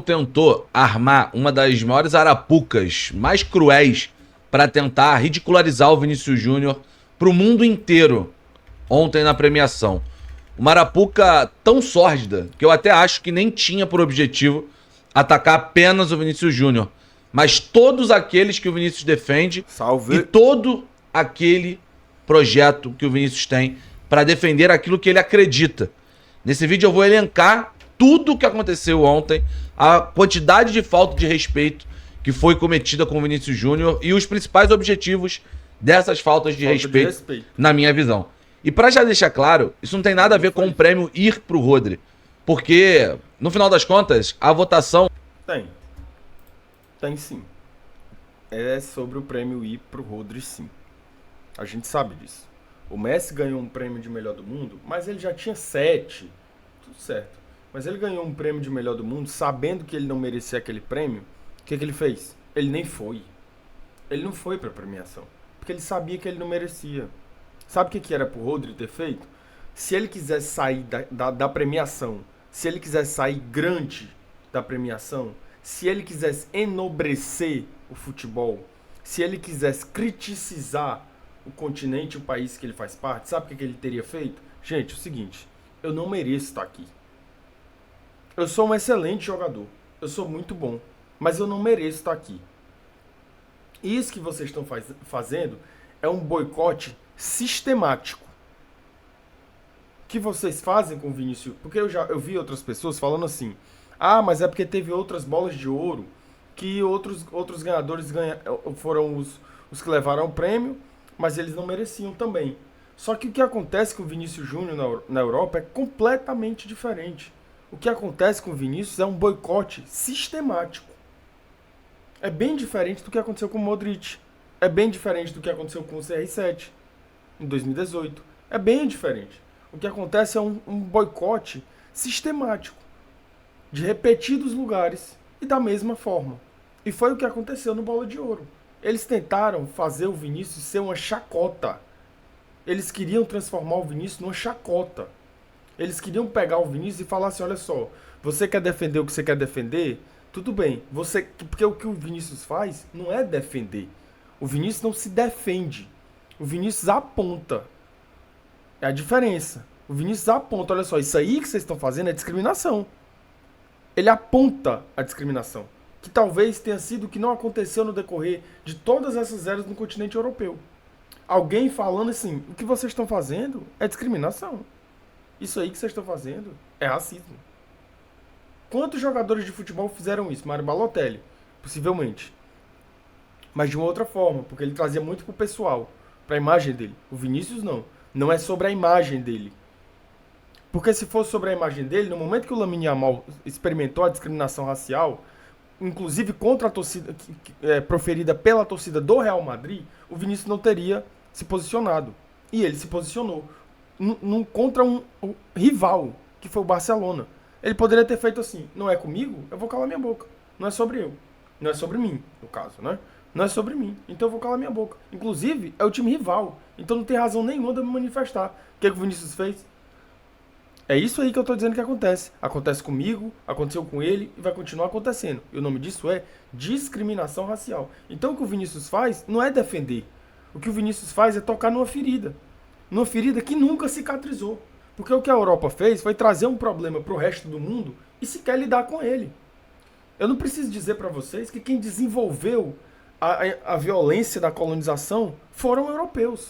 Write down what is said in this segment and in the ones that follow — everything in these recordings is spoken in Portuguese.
tentou armar uma das maiores arapucas, mais cruéis, para tentar ridicularizar o Vinícius Júnior pro mundo inteiro ontem na premiação. Uma arapuca tão sórdida que eu até acho que nem tinha por objetivo atacar apenas o Vinícius Júnior, mas todos aqueles que o Vinícius defende e todo aquele projeto que o Vinícius tem para defender aquilo que ele acredita. Nesse vídeo eu vou elencar tudo o que aconteceu ontem, a quantidade de falta de respeito que foi cometida com o Vinícius Júnior e os principais objetivos dessas faltas de respeito, na minha visão. E para já deixar claro, isso não tem nada a ver com o prêmio ir pro Rodri, porque no final das contas, a votação... Tem sim. É sobre o prêmio ir pro Rodri, sim. A gente sabe disso. O Messi ganhou um prêmio de melhor do mundo, mas ele já tinha 7. Tudo certo. Mas ele ganhou um prêmio de melhor do mundo, sabendo que ele não merecia aquele prêmio. O que ele fez? Ele nem foi. Ele não foi pra premiação. Porque ele sabia que ele não merecia. Sabe o que era pro Rodri ter feito? Se ele quisesse sair da premiação, se ele quisesse sair grande da premiação, se ele quisesse enobrecer o futebol, se ele quisesse criticizar o continente, o país que ele faz parte, sabe o que ele teria feito? Gente, é o seguinte, eu não mereço estar aqui. Eu sou um excelente jogador, eu sou muito bom, mas eu não mereço estar aqui. Isso que vocês estão fazendo é um boicote sistemático. O que vocês fazem com o Vinícius? Porque eu vi outras pessoas falando assim, mas é porque teve outras bolas de ouro que outros ganhadores foram os que levaram o prêmio, mas eles não mereciam também. Só que o que acontece com o Vinícius Júnior na Europa é completamente diferente. O que acontece com o Vinícius é um boicote sistemático. É bem diferente do que aconteceu com o Modric. É bem diferente do que aconteceu com o CR7 em 2018. É bem diferente. O que acontece é um boicote sistemático de repetidos lugares e da mesma forma. E foi o que aconteceu no Bola de Ouro. Eles tentaram fazer o Vinícius ser uma chacota. Eles queriam transformar o Vinícius numa chacota. Eles queriam pegar o Vinícius e falar assim, olha só, você quer defender o que você quer defender? Tudo bem. Porque o que o Vinícius faz não é defender. O Vinícius não se defende. O Vinícius aponta. É a diferença. O Vinícius aponta, olha só, isso aí que vocês estão fazendo é discriminação. Ele aponta a discriminação, que talvez tenha sido o que não aconteceu no decorrer de todas essas eras no continente europeu. Alguém falando assim, o que vocês estão fazendo é discriminação. Isso aí que vocês estão fazendo é racismo. Quantos jogadores de futebol fizeram isso? Mário Balotelli, possivelmente. Mas de uma outra forma, porque ele trazia muito pro pessoal, pra imagem dele. O Vinícius não. Não é sobre a imagem dele. Porque se fosse sobre a imagem dele, no momento que o Lamine Yamal experimentou a discriminação racial, inclusive contra a torcida, proferida pela torcida do Real Madrid, o Vinícius não teria se posicionado. E ele se posicionou contra um rival, que foi o Barcelona. Ele poderia ter feito assim, não é comigo, eu vou calar minha boca. Não é sobre eu. Não é sobre mim, no caso, né? Não é sobre mim, então eu vou calar minha boca. Inclusive, é o time rival, então não tem razão nenhuma de eu me manifestar. O que o Vinícius fez? É isso aí que eu tô dizendo que acontece. Acontece comigo, aconteceu com ele e vai continuar acontecendo. E o nome disso é discriminação racial. Então o que o Vinícius faz não é defender. O que o Vinícius faz é tocar numa ferida. Numa ferida que nunca cicatrizou. Porque o que a Europa fez foi trazer um problema pro resto do mundo e sequer lidar com ele. Eu não preciso dizer para vocês que quem desenvolveu a violência da colonização foram europeus.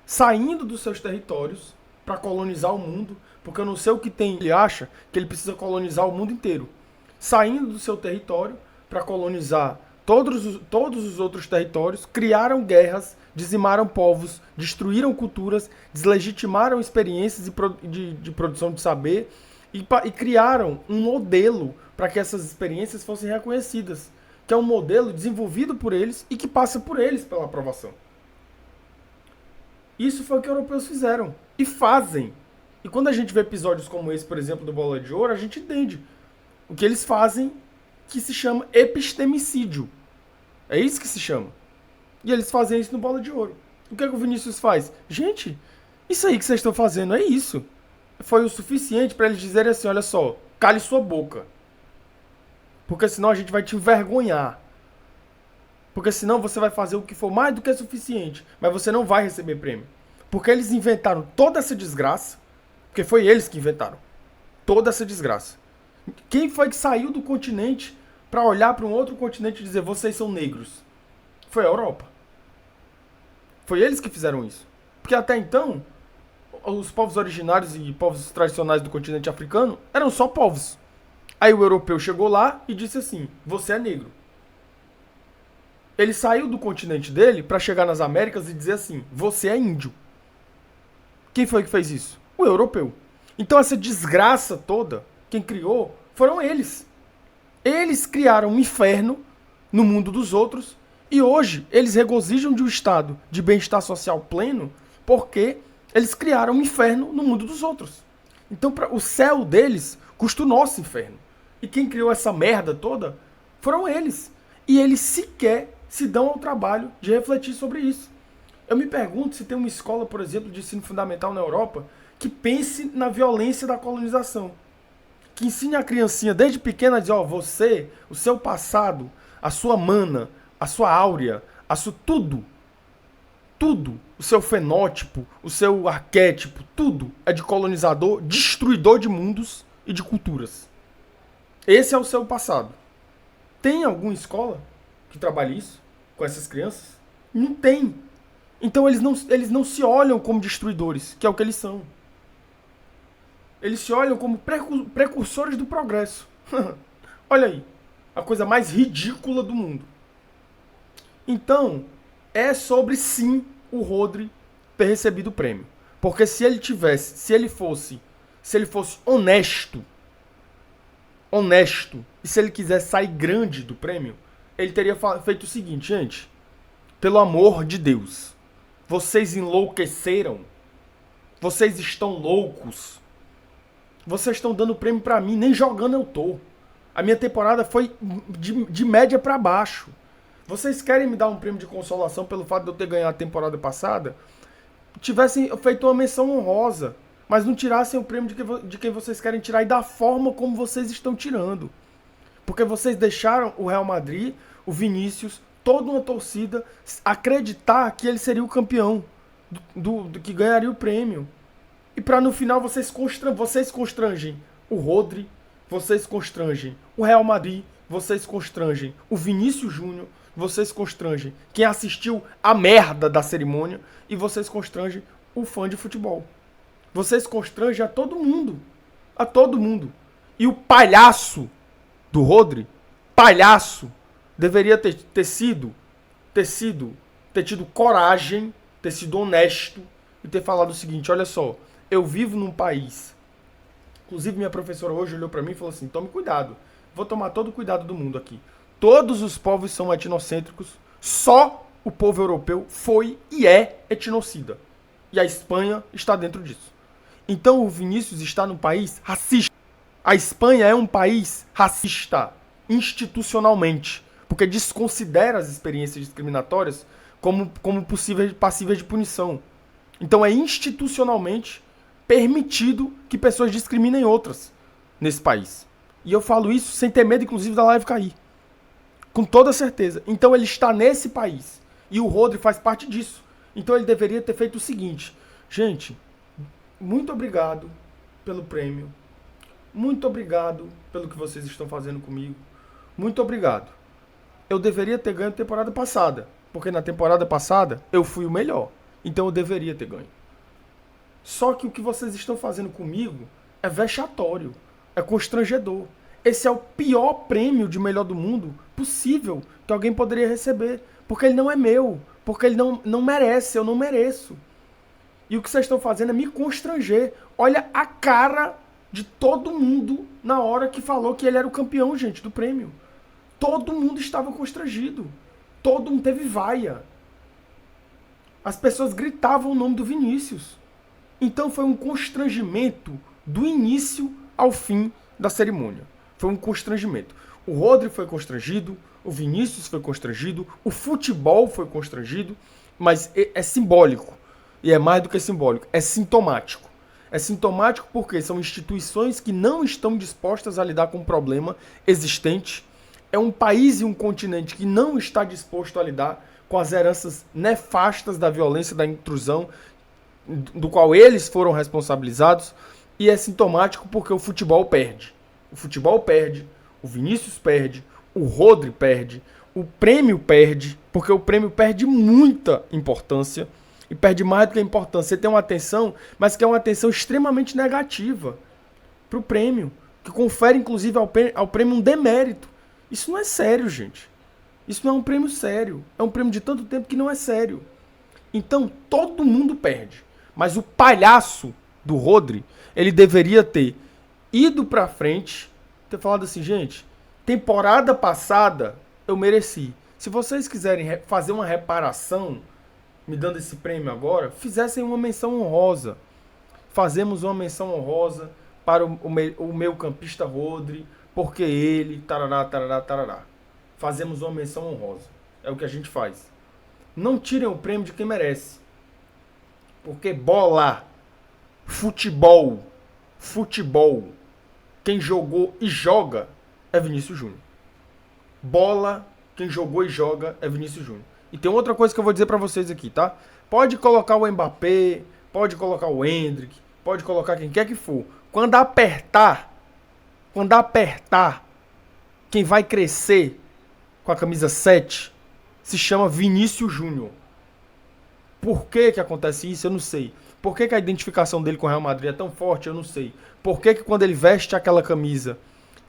Saindo dos seus territórios para colonizar o mundo, porque eu não sei o que tem. Ele acha que ele precisa colonizar o mundo inteiro. Saindo do seu território para colonizar todos os outros territórios, criaram guerras, dizimaram povos, destruíram culturas, deslegitimaram experiências de produção de saber e criaram um modelo para que essas experiências fossem reconhecidas, que é um modelo desenvolvido por eles e que passa por eles pela aprovação. Isso foi o que os europeus fizeram e fazem. E quando a gente vê episódios como esse, por exemplo, do Bola de Ouro, a gente entende o que eles fazem, que se chama epistemicídio. É isso que se chama. E eles fazem isso no Bola de Ouro. O que é que o Vinícius faz? Gente, isso aí que vocês estão fazendo é isso. Foi o suficiente para eles dizerem assim, olha só, cale sua boca. Porque senão a gente vai te envergonhar. Porque senão você vai fazer o que for mais do que suficiente, mas você não vai receber prêmio. Porque eles inventaram toda essa desgraça, porque foi eles que inventaram toda essa desgraça. Quem foi que saiu do continente para olhar para um outro continente e dizer vocês são negros? Foi a Europa. Foi eles que fizeram isso. Porque até então, os povos originários e povos tradicionais do continente africano eram só povos. Aí o europeu chegou lá e disse assim, você é negro. Ele saiu do continente dele para chegar nas Américas e dizer assim, você é índio. Quem foi que fez isso? O europeu. Então essa desgraça toda, quem criou, foram eles. Eles criaram um inferno no mundo dos outros e hoje eles regozijam de um estado de bem-estar social pleno porque eles criaram um inferno no mundo dos outros. Então o céu deles custa o nosso inferno. E quem criou essa merda toda foram eles. E eles sequer se dão ao trabalho de refletir sobre isso. Eu me pergunto se tem uma escola, por exemplo, de ensino fundamental na Europa que pense na violência da colonização. Que ensine a criancinha desde pequena a dizer, ó, você, o seu passado, a sua mana, a sua áurea, tudo, o seu fenótipo, o seu arquétipo, tudo é de colonizador, destruidor de mundos e de culturas. Esse é o seu passado. Tem alguma escola que trabalhe isso com essas crianças? Não tem. Então eles não se olham como destruidores, que é o que eles são. Eles se olham como precursores do progresso. Olha aí, a coisa mais ridícula do mundo. Então, é sobre sim o Rodri ter recebido o prêmio. Porque se ele fosse honesto, e se ele quisesse sair grande do prêmio, ele teria feito o seguinte, gente, pelo amor de Deus, vocês enlouqueceram, vocês estão loucos, vocês estão dando prêmio pra mim, nem jogando eu tô. A minha temporada foi de média pra baixo. Vocês querem me dar um prêmio de consolação pelo fato de eu ter ganhado a temporada passada? Tivessem feito uma menção honrosa, mas não tirassem o prêmio de quem vocês querem tirar e da forma como vocês estão tirando. Porque vocês deixaram o Real Madrid, o Vinícius, toda uma torcida acreditar que ele seria o campeão, do que ganharia o prêmio. E para no final vocês constrangem o Rodri, vocês constrangem o Real Madrid, vocês constrangem o Vinícius Júnior, vocês constrangem quem assistiu a merda da cerimônia e vocês constrangem o fã de futebol. Vocês constrangem a todo mundo. A todo mundo. E o palhaço do Rodri, deveria ter tido coragem, ter sido honesto e ter falado o seguinte, olha só, eu vivo num país, inclusive minha professora hoje olhou pra mim e falou assim, tome cuidado, vou tomar todo o cuidado do mundo aqui. Todos os povos são etnocêntricos, só o povo europeu foi e é etnocida. E a Espanha está dentro disso. Então o Vinícius está num país racista. A Espanha é um país racista, institucionalmente, porque desconsidera as experiências discriminatórias como passíveis de punição. Então é institucionalmente permitido que pessoas discriminem outras nesse país. E eu falo isso sem ter medo, inclusive, da live cair. Com toda certeza. Então ele está nesse país. E o Rodri faz parte disso. Então ele deveria ter feito o seguinte. Gente, muito obrigado pelo prêmio. Muito obrigado pelo que vocês estão fazendo comigo. Muito obrigado. Eu deveria ter ganho a temporada passada. Porque na temporada passada eu fui o melhor. Então eu deveria ter ganho. Só que o que vocês estão fazendo comigo é vexatório. É constrangedor. Esse é o pior prêmio de melhor do mundo possível que alguém poderia receber. Porque ele não é meu. Porque ele não merece. Eu não mereço. E o que vocês estão fazendo é me constranger. Olha a cara de todo mundo na hora que falou que ele era o campeão, gente, do prêmio. Todo mundo estava constrangido. Todo mundo teve vaia. As pessoas gritavam o nome do Vinícius. Então foi um constrangimento do início ao fim da cerimônia. Foi um constrangimento. O Rodri foi constrangido, o Vinícius foi constrangido, o futebol foi constrangido, mas é simbólico. E é mais do que simbólico, é sintomático. É sintomático porque são instituições que não estão dispostas a lidar com um problema existente é um país e um continente que não está disposto a lidar com as heranças nefastas da violência, da intrusão, do qual eles foram responsabilizados, e é sintomático porque o futebol perde. O futebol perde, o Vinícius perde, o Rodri perde, o prêmio perde, porque o prêmio perde muita importância, e perde mais do que a importância. Você tem uma atenção, mas que é uma atenção extremamente negativa para o prêmio, que confere inclusive ao prêmio um demérito. Isso não é sério, gente. Isso não é um prêmio sério. É um prêmio de tanto tempo que não é sério. Então, todo mundo perde. Mas o palhaço do Rodri, ele deveria ter ido pra frente, ter falado assim, gente, temporada passada eu mereci. Se vocês quiserem fazer uma reparação, me dando esse prêmio agora, fizessem uma menção honrosa. Fazemos uma menção honrosa para o meio campista Rodri, porque ele, tarará, tarará, tarará. Fazemos uma menção honrosa. É o que a gente faz. Não tirem o prêmio de quem merece. Porque bola, futebol, quem jogou e joga é Vinícius Júnior. Bola, quem jogou e joga é Vinícius Júnior. E tem outra coisa que eu vou dizer pra vocês aqui, tá? Pode colocar o Mbappé, pode colocar o Endrick, pode colocar quem quer que for. Quando apertar, quem vai crescer com a camisa 7 se chama Vinícius Júnior. Por que acontece isso? Eu não sei. Por que a identificação dele com o Real Madrid é tão forte? Eu não sei. Por que quando ele veste aquela camisa,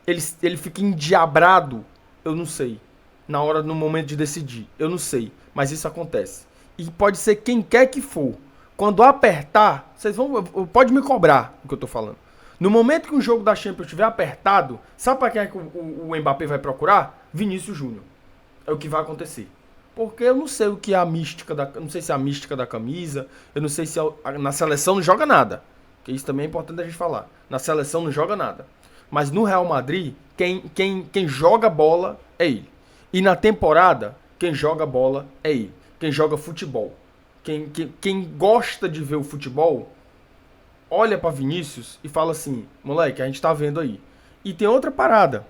ele fica endiabrado? Eu não sei. No momento de decidir. Eu não sei. Mas isso acontece. E pode ser quem quer que for. Quando apertar, vocês vão... Pode me cobrar o que eu tô falando. No momento que o jogo da Champions estiver apertado, sabe para quem é que o Mbappé vai procurar? Vinícius Júnior. É o que vai acontecer. Porque eu não sei o que é a mística da... Não sei se é a mística da camisa. Eu não sei se na seleção não joga nada. Que isso também é importante a gente falar. Na seleção não joga nada. Mas no Real Madrid, quem joga bola é ele. E na temporada, quem joga bola é ele. Quem joga futebol. Quem gosta de ver o futebol, olha pra Vinícius e fala assim, moleque, a gente tá vendo aí. E tem outra parada.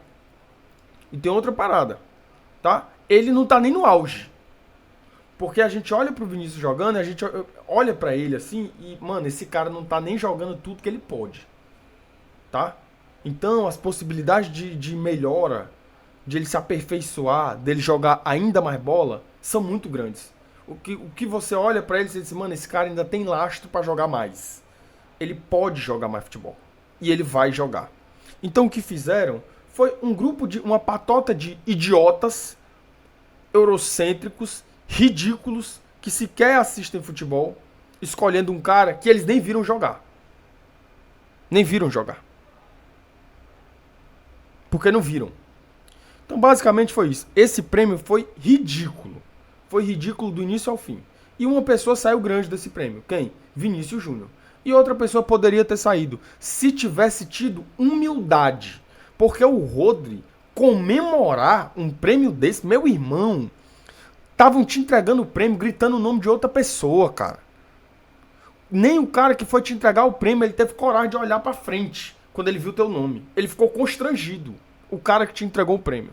Tá? Ele não tá nem no auge. Porque a gente olha pro Vinícius jogando, a gente olha pra ele assim e, mano, esse cara não tá nem jogando tudo que ele pode. Tá? Então, as possibilidades de melhora, de ele se aperfeiçoar, dele jogar ainda mais bola, são muito grandes. O que você olha pra ele e diz, mano, esse cara ainda tem lastro pra jogar mais. Ele pode jogar mais futebol. E ele vai jogar. Então, o que fizeram foi uma patota de idiotas, eurocêntricos, ridículos, que sequer assistem futebol, escolhendo um cara que eles nem viram jogar. Nem viram jogar. Porque não viram. Então, basicamente foi isso. Esse prêmio foi ridículo. Foi ridículo do início ao fim. E uma pessoa saiu grande desse prêmio. Quem? Vinícius Júnior. E outra pessoa poderia ter saído se tivesse tido humildade. Porque o Rodri comemorar um prêmio desse, meu irmão, estavam te entregando o prêmio gritando o nome de outra pessoa, cara. Nem o cara que foi te entregar o prêmio, ele teve coragem de olhar pra frente quando ele viu teu nome. Ele ficou constrangido, o cara que te entregou o prêmio.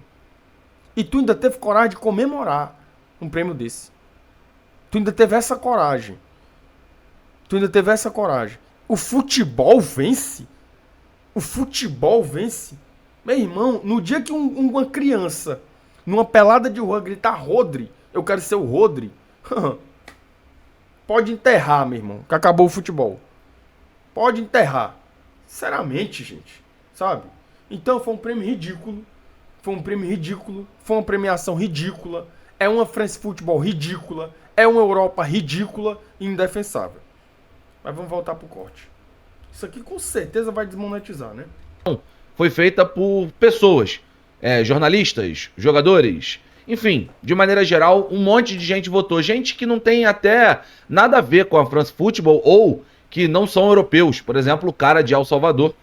E tu ainda teve coragem de comemorar um prêmio desse. Tu ainda teve essa coragem. O futebol vence? O futebol vence? Meu irmão, no dia que uma criança, numa pelada de rua, gritar Rodri, eu quero ser o Rodri, pode enterrar, meu irmão, que acabou o futebol. Pode enterrar. Sinceramente, gente. Sabe? Então foi um prêmio ridículo. Foi uma premiação ridícula. É uma France Football ridícula. É uma Europa ridícula e indefensável. Mas vamos voltar pro corte. Isso aqui com certeza vai desmonetizar, né? Foi feita por pessoas, jornalistas, jogadores, enfim, de maneira geral, um monte de gente votou. Gente que não tem até nada a ver com a France Football ou que não são europeus. Por exemplo, o cara de El Salvador,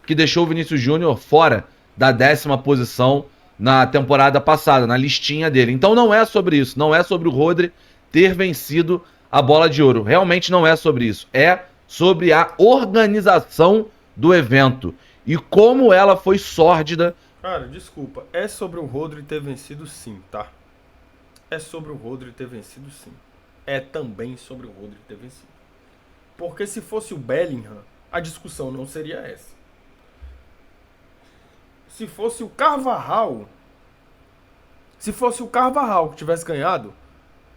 que deixou o Vinícius Júnior fora da 10ª posição na temporada passada, na listinha dele. Então não é sobre isso, não é sobre o Rodri ter vencido a bola de ouro. Realmente não é sobre isso. É sobre a organização do evento e como ela foi sórdida Cara, desculpa. É sobre o Rodri ter vencido sim, tá? É sobre o Rodri ter vencido sim. É também sobre o Rodri ter vencido. Porque se fosse o Bellingham, a discussão não seria essa. Se fosse o Carvajal, se fosse o Carvajal que tivesse ganhado,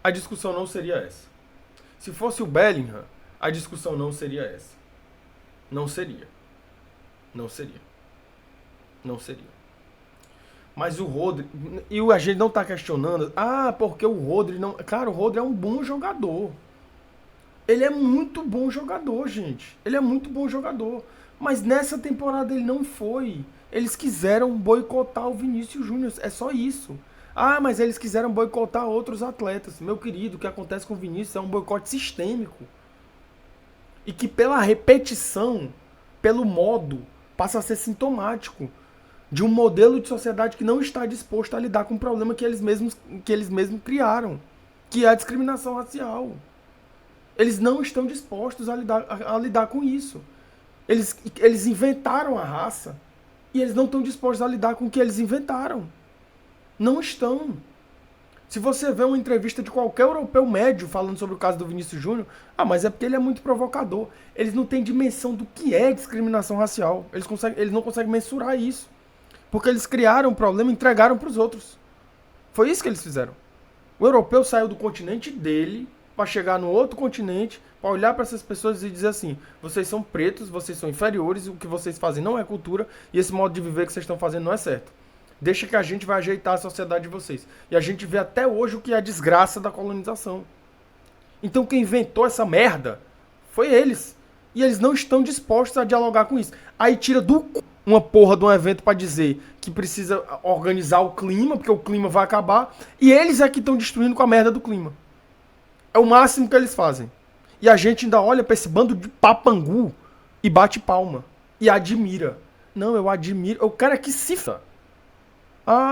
a discussão não seria essa. Se fosse o Bellingham, a discussão não seria essa. Não seria. Não seria. Não seria. Mas o Rodri. E a gente não tá questionando. Ah, porque o Rodri não. Cara, o Rodri é um bom jogador. Ele é muito bom jogador, gente. Ele é muito bom jogador. Mas nessa temporada ele não foi. Eles quiseram boicotar o Vinícius Júnior. É só isso. Ah, mas eles quiseram boicotar outros atletas. Meu querido, o que acontece com o Vinícius é um boicote sistêmico. E que pela repetição, pelo modo, passa a ser sintomático de um modelo de sociedade que não está disposto a lidar com o problema que eles mesmos criaram, que é a discriminação racial. Eles não estão dispostos a lidar com isso. Eles inventaram a raça e eles não estão dispostos a lidar com o que eles inventaram. Não estão. Se você vê uma entrevista de qualquer europeu médio falando sobre o caso do Vinícius Júnior, mas é porque ele é muito provocador. Eles não têm dimensão do que é discriminação racial. Eles não conseguem mensurar isso. Porque eles criaram um problema e entregaram para os outros. Foi isso que eles fizeram. O europeu saiu do continente dele para chegar no outro continente, para olhar para essas pessoas e dizer assim: vocês são pretos, vocês são inferiores, o que vocês fazem não é cultura e esse modo de viver que vocês estão fazendo não é certo. Deixa que a gente vai ajeitar a sociedade de vocês. E a gente vê até hoje o que é a desgraça da colonização. Então quem inventou essa merda foi eles. E eles não estão dispostos a dialogar com isso. Aí tira do cu uma porra de um evento pra dizer que precisa organizar o clima, porque o clima vai acabar, e eles é que estão destruindo com a merda do clima. É o máximo que eles fazem. E a gente ainda olha pra esse bando de papangu e bate palma. E admira. Não, eu admiro. O cara que cifra.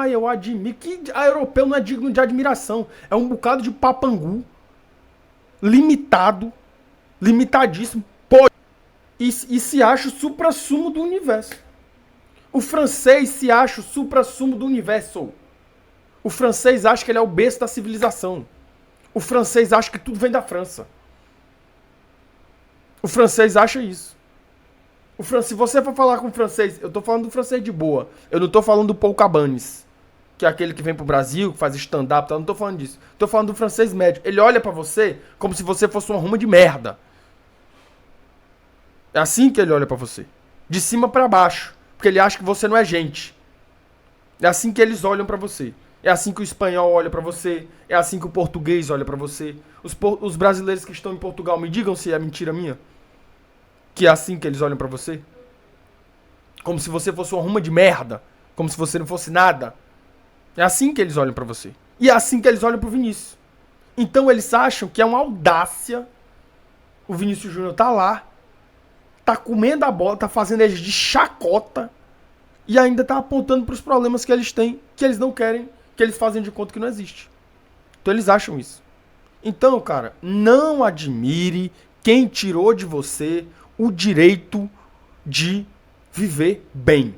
Eu admiro. Que a europeu não é digno de admiração. É um bocado de papangu. Limitado. Limitadíssimo. E se acha o suprassumo do universo. O francês se acha o suprassumo do universo. O francês acha que ele é o berço da civilização. O francês acha que tudo vem da França. O francês acha isso. Se você for falar com o francês, eu tô falando do francês de boa. Eu não tô falando do Paul Cabanes, que é aquele que vem pro Brasil, que faz stand-up, não tô falando disso. Tô falando do francês médio. Ele olha pra você como se você fosse uma ruma de merda. É assim que ele olha pra você. De cima pra baixo. Porque ele acha que você não é gente. É assim que eles olham pra você. É assim que o espanhol olha pra você. É assim que o português olha pra você. Os brasileiros que estão em Portugal, me digam se é mentira minha. Que é assim que eles olham pra você. Como se você fosse uma ruma de merda. Como se você não fosse nada. É assim que eles olham pra você. E é assim que eles olham pro Vinícius. Então eles acham que é uma audácia. O Vinícius Júnior tá lá. Tá comendo a bola, tá fazendo eles de chacota e ainda tá apontando pros problemas que eles têm, que eles não querem, que eles fazem de conta que não existe. Então eles acham isso. Então, cara, não admire quem tirou de você o direito de viver bem.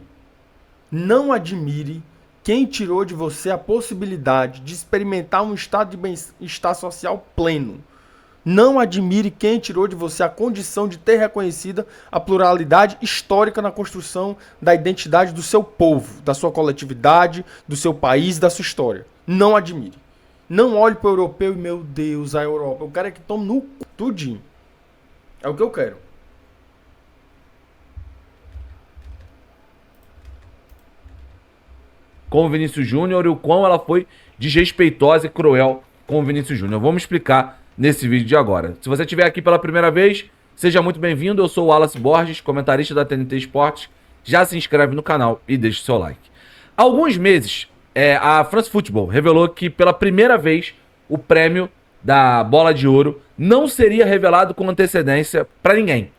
Não admire quem tirou de você a possibilidade de experimentar um estado de bem-estar social pleno. Não admire quem tirou de você a condição de ter reconhecida a pluralidade histórica na construção da identidade do seu povo, da sua coletividade, do seu país, da sua história. Não admire. Não olhe para o europeu e, meu Deus, a Europa. Eu quero é que tome no cu tudinho. É o que eu quero. Com o Vinícius Júnior e o quão ela foi desrespeitosa e cruel com o Vinícius Júnior. Vamos explicar nesse vídeo de agora. Se você estiver aqui pela primeira vez, seja muito bem-vindo. Eu sou o Wallace Borges, comentarista da TNT Esportes. Já se inscreve no canal e deixa o seu like. Há alguns meses, a France Football revelou que pela primeira vez o prêmio da Bola de Ouro não seria revelado com antecedência para ninguém.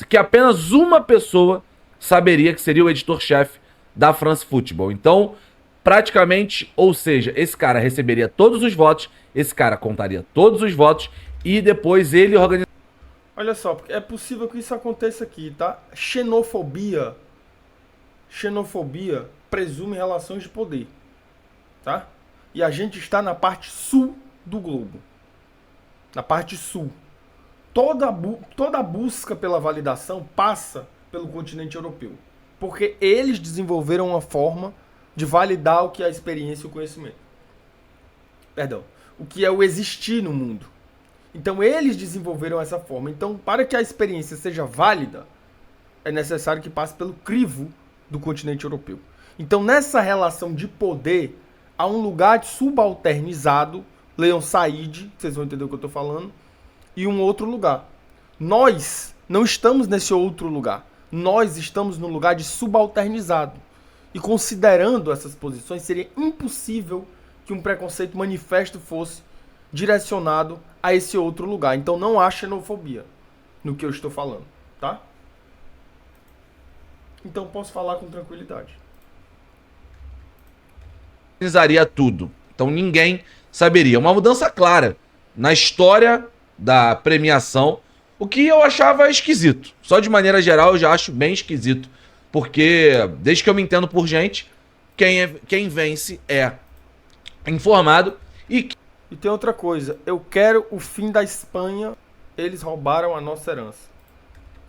Que apenas uma pessoa saberia que seria o editor-chefe da France Football. Então, praticamente, ou seja, esse cara receberia todos os votos, esse cara contaria todos os votos e depois ele organizaria. Olha só, é possível que isso aconteça aqui, tá? Xenofobia presume relações de poder, tá? E a gente está na parte sul do globo. Na parte sul. Toda a busca pela validação passa pelo continente europeu. Porque eles desenvolveram uma forma de validar o que é a experiência e o conhecimento. Perdão. O que é o existir no mundo. Então eles desenvolveram essa forma. Então, para que a experiência seja válida, é necessário que passe pelo crivo do continente europeu. Então, nessa relação de poder, há um lugar subalternizado, leiam Said, vocês vão entender o que eu estou falando, e um outro lugar. Nós não estamos nesse outro lugar. Nós estamos no lugar de subalternizado. E considerando essas posições, seria impossível que um preconceito manifesto fosse direcionado a esse outro lugar. Então não há xenofobia no que eu estou falando, tá? Então posso falar com tranquilidade. Organizaria tudo. Então ninguém saberia. Uma mudança clara na história da premiação, o que eu achava esquisito. Só de maneira geral eu já acho bem esquisito. Porque, desde que eu me entendo por gente, quem vence é informado e... E tem outra coisa, eu quero o fim da Espanha, eles roubaram a nossa herança.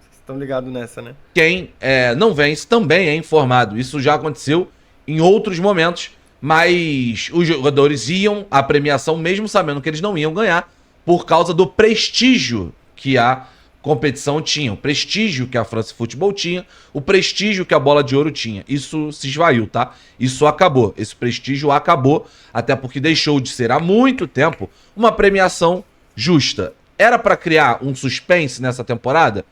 Vocês estão ligados nessa, né? Quem não vence também é informado. Isso já aconteceu em outros momentos, mas os jogadores iam à premiação mesmo sabendo que eles não iam ganhar por causa do prestígio que a competição tinha, o prestígio que a France Football tinha, o prestígio que a Bola de Ouro tinha. Isso se esvaiu, tá? Isso acabou. Esse prestígio acabou, até porque deixou de ser há muito tempo uma premiação justa. Era para criar um suspense nessa temporada?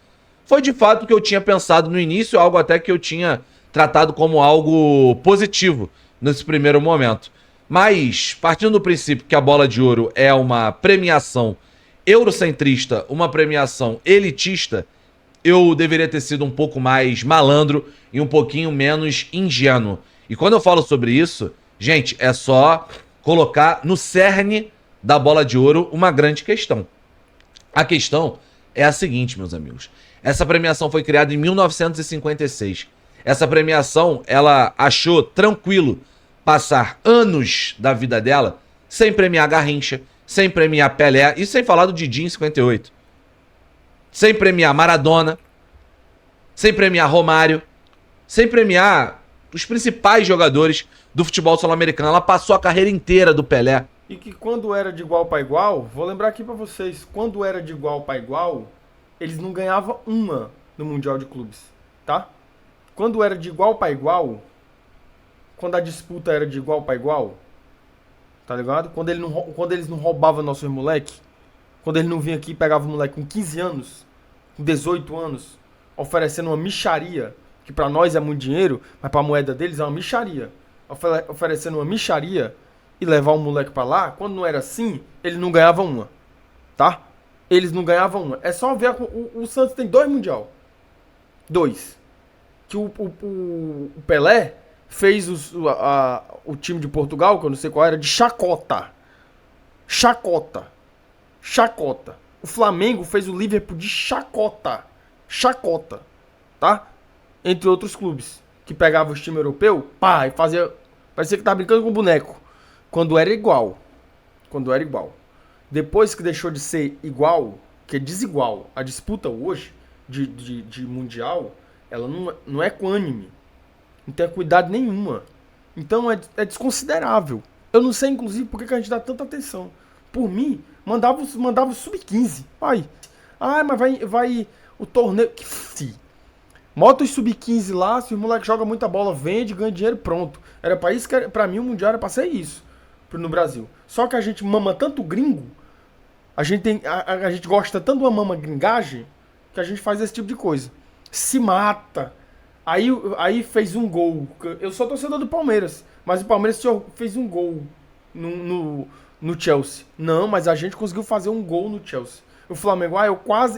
Foi de fato o que eu tinha pensado no início, algo até que eu tinha tratado como algo positivo nesse primeiro momento. Mas, partindo do princípio que a Bola de Ouro é uma premiação eurocentrista, uma premiação elitista, eu deveria ter sido um pouco mais malandro e um pouquinho menos ingênuo. E quando eu falo sobre isso, gente, é só colocar no cerne da Bola de Ouro uma grande questão. A questão é a seguinte, meus amigos. Essa premiação foi criada em 1956. Essa premiação, ela achou tranquilo passar anos da vida dela sem premiar Garrincha, sem premiar Pelé, e sem falar do Didi em 58. Sem premiar Maradona, sem premiar Romário, sem premiar os principais jogadores do futebol sul-americano. Ela passou a carreira inteira do Pelé. E que quando era de igual para igual, vou lembrar aqui para vocês, quando era de igual para igual, eles não ganhavam uma no Mundial de Clubes, tá? Quando era de igual para igual, quando a disputa era de igual para igual, tá ligado? Quando eles não roubavam nossos moleque, quando eles não vinham aqui e pegavam o moleque com 15 anos, com 18 anos, oferecendo uma mixaria, que pra nós é muito dinheiro, mas pra moeda deles é uma mixaria. Oferecendo uma mixaria e levar o moleque pra lá, quando não era assim, eles não ganhavam uma, tá? Eles não ganhavam uma. É só ver, o Santos tem 2 mundial. 2. Que o Pelé fez o time de Portugal, que eu não sei qual era, de chacota. Chacota. Chacota. O Flamengo fez o Liverpool de chacota. Chacota. Tá? Entre outros clubes. Que pegavam os times europeus, pá, e fazia... Parecia que tava brincando com boneco. Quando era igual. Quando era igual. Depois que deixou de ser igual, que é desigual, a disputa hoje de Mundial, ela não é equânime. Não tem cuidado nenhuma. Então é desconsiderável. Eu não sei, inclusive, por que a gente dá tanta atenção. Por mim, mandava o sub-15. Vai. Ah, mas vai o torneio. Que f... Bota os sub-15 lá, se os moleques jogam muita bola, vende, ganha dinheiro, pronto. Era pra isso que pra mim o Mundial era pra ser isso. No Brasil. Só que a gente mama tanto gringo, a gente gosta tanto de uma mama gringagem, que a gente faz esse tipo de coisa. Se mata. Aí fez um gol. Eu sou torcedor do Palmeiras, mas o Palmeiras fez um gol no Chelsea. Não, mas a gente conseguiu fazer um gol no Chelsea. O Flamengo,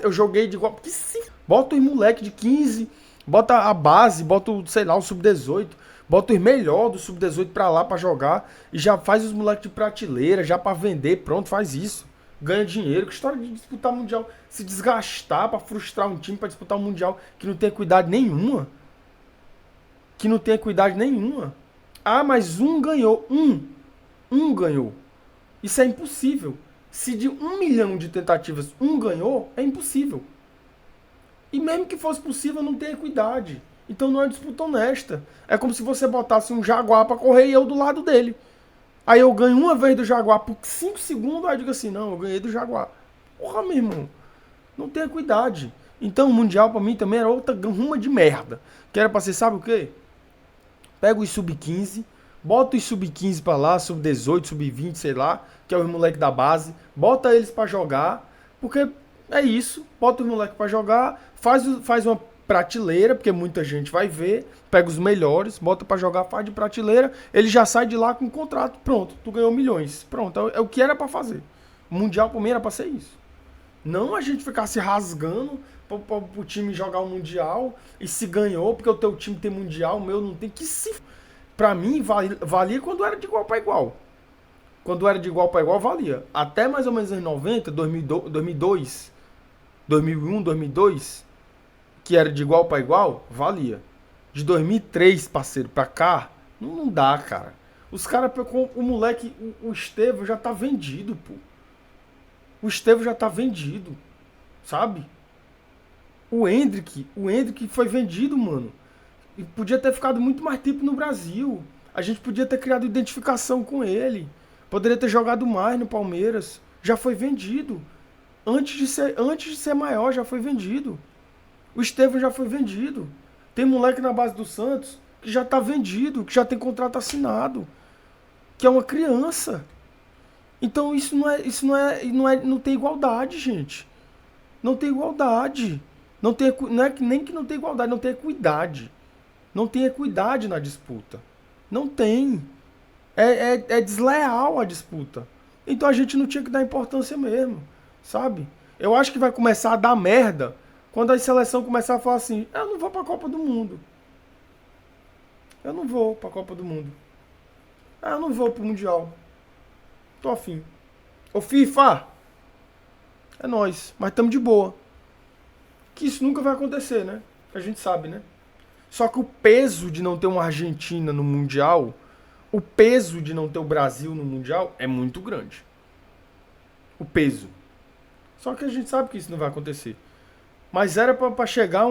eu joguei de igual. Que sim. Bota os moleque de 15, bota a base, bota, sei lá, o sub-18, bota os melhor do sub-18 pra lá pra jogar e já faz os moleques de prateleira, já pra vender, pronto, faz isso. Ganha dinheiro. Que história de disputar mundial, se desgastar pra frustrar um time pra disputar um mundial que não tem equidade nenhuma. Que não tem equidade nenhuma. Ah, mas um ganhou. Um ganhou. Isso é impossível. Se de 1 milhão de tentativas um ganhou, é impossível. E mesmo que fosse possível, não tem equidade. Então não é disputa honesta. É como se você botasse um Jaguar pra correr e eu do lado dele. Aí eu ganho uma vez do Jaguar por 5 segundos, aí eu digo assim, não, eu ganhei do Jaguar. Porra, meu irmão. Não tem equidade. Então o Mundial pra mim também era outra ruma de merda. Que era pra ser, sabe o quê? Pega os sub-15, bota os sub-15 pra lá, sub-18, sub-20, sei lá, que é os moleques da base, bota eles pra jogar, porque é isso, bota os moleques pra jogar, faz uma prateleira, porque muita gente vai ver, pega os melhores, bota pra jogar, faz de prateleira, ele já sai de lá com um contrato, pronto, tu ganhou milhões, pronto, é o que era pra fazer. O Mundial pra mim era pra ser isso. Não a gente ficar se rasgando pro time jogar o Mundial e se ganhou, porque o teu time tem Mundial, o meu não tem. Que se. Pra mim, valia quando era de igual pra igual. Quando era de igual pra igual, valia. Até mais ou menos em 90, 2002, 2001, 2002, que era de igual pra igual, valia. De 2003, parceiro, pra cá, não dá, cara. Os caras, o moleque, o Estevão já tá vendido, pô. O Estevão já tá vendido, sabe? O Hendrick foi vendido, mano. E podia ter ficado muito mais tempo no Brasil. A gente podia ter criado identificação com ele. Poderia ter jogado mais no Palmeiras. Já foi vendido. Antes de ser maior, já foi vendido. O Estevão já foi vendido. Tem moleque na base do Santos que já tá vendido, que já tem contrato assinado. Que é uma criança. Então não tem igualdade, gente. Não tem igualdade. Não é nem que não tem igualdade, não tem equidade. Não tem equidade na disputa. Não tem. É desleal a disputa. Então a gente não tinha que dar importância mesmo, sabe? Eu acho que vai começar a dar merda quando a seleção começar a falar assim, eu não vou pra Copa do Mundo. Eu não vou pra Copa do Mundo. Eu não vou pro Mundial. Tô afim. Ô FIFA, é nóis, mas tamo de boa. Que isso nunca vai acontecer, né? A gente sabe, né? Só que o peso de não ter uma Argentina no Mundial, o peso de não ter o Brasil no Mundial é muito grande. O peso. Só que a gente sabe que isso não vai acontecer. Mas era pra chegar,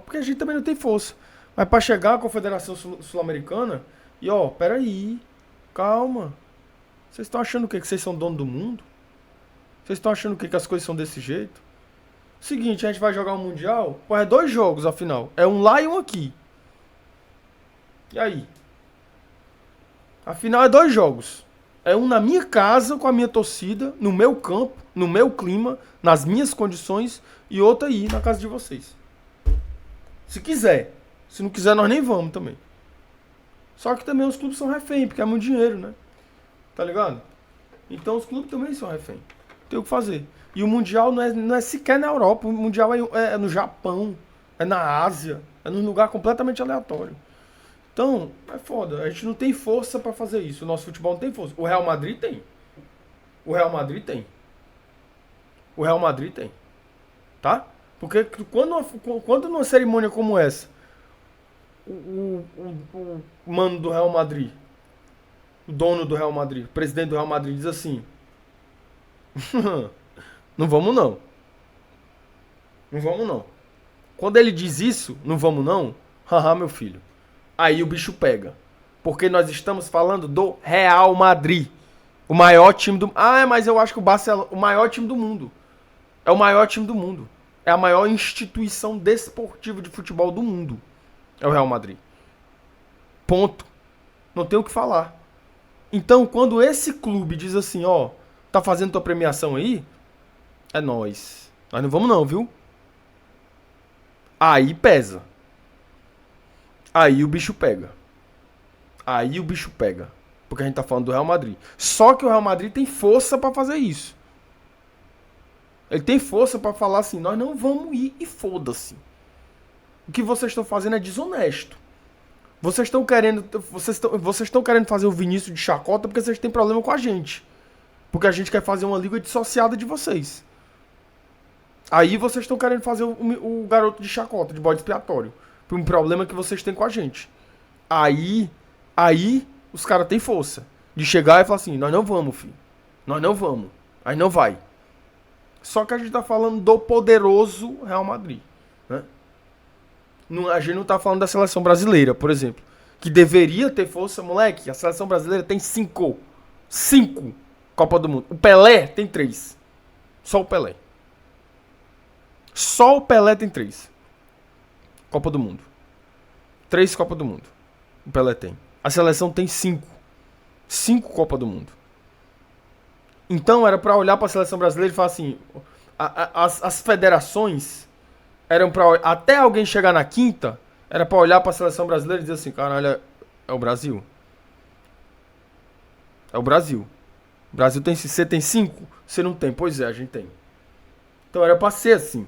porque a gente também não tem força. Mas pra chegar a Confederação Sul-Americana, e ó, peraí, calma. Vocês estão achando o quê? Que vocês são dono do mundo? Vocês estão achando o quê? Que as coisas são desse jeito? Seguinte, a gente vai jogar um Mundial, pô, é 2 jogos afinal. É um lá e um aqui. E aí? Afinal é 2 jogos. É um na minha casa, com a minha torcida, no meu campo, no meu clima, nas minhas condições, e outro aí na casa de vocês. Se quiser. Se não quiser, nós nem vamos também. Só que também os clubes são refém, porque é muito dinheiro, né? Tá ligado? Então os clubes também são refém. Tem o que fazer. E o Mundial não é sequer na Europa. O Mundial é no Japão. É na Ásia. É num lugar completamente aleatório. Então, é foda. A gente não tem força pra fazer isso. O nosso futebol não tem força. O Real Madrid tem. O Real Madrid tem. O Real Madrid tem. Tá? Porque quando numa cerimônia como essa, o mano do Real Madrid, o dono do Real Madrid, o presidente do Real Madrid diz assim: não vamos não. Não vamos não. Quando ele diz isso, não vamos não, haha, meu filho. Aí o bicho pega. Porque nós estamos falando do Real Madrid. O maior time do... Ah, mas eu acho que o Barcelona... O maior time do mundo. É o maior time do mundo. É a maior instituição desportiva de futebol do mundo. É o Real Madrid. Ponto. Não tem o que falar. Então, quando esse clube diz assim, ó, tá fazendo tua premiação aí, é nóis. Nós não vamos não, viu? Aí pesa. Aí o bicho pega. Aí o bicho pega. Porque a gente tá falando do Real Madrid. Só que o Real Madrid tem força pra fazer isso. Ele tem força pra falar assim, nós não vamos ir e foda-se. O que vocês estão fazendo é desonesto. Vocês estão querendo fazer o Vinícius de chacota porque vocês têm problema com a gente. Porque a gente quer fazer uma liga dissociada de vocês. Aí vocês estão querendo fazer o garoto de chacota, de bode expiatório. Por um problema que vocês têm com a gente. Aí Aí os caras têm força de chegar e falar assim, nós não vamos, filho. Nós não vamos. Aí não vai. Só que a gente tá falando do poderoso Real Madrid, né? A gente não tá falando da seleção brasileira, por exemplo. Que deveria ter força, moleque. A seleção brasileira tem 5 Copa do Mundo. O Pelé tem 3. Só o Pelé. Só o Pelé tem 3 Copa do Mundo. 3 Copa do Mundo. O Pelé tem. A seleção tem 5 Copa do Mundo. Então era pra olhar pra seleção brasileira e falar assim... As federações eram pra... Até alguém chegar na quinta... Era pra olhar pra seleção brasileira e dizer assim... Caralho, é o Brasil. É o Brasil. O Brasil tem... Você tem 5? Você não tem. Pois é, a gente tem. Então era pra ser assim.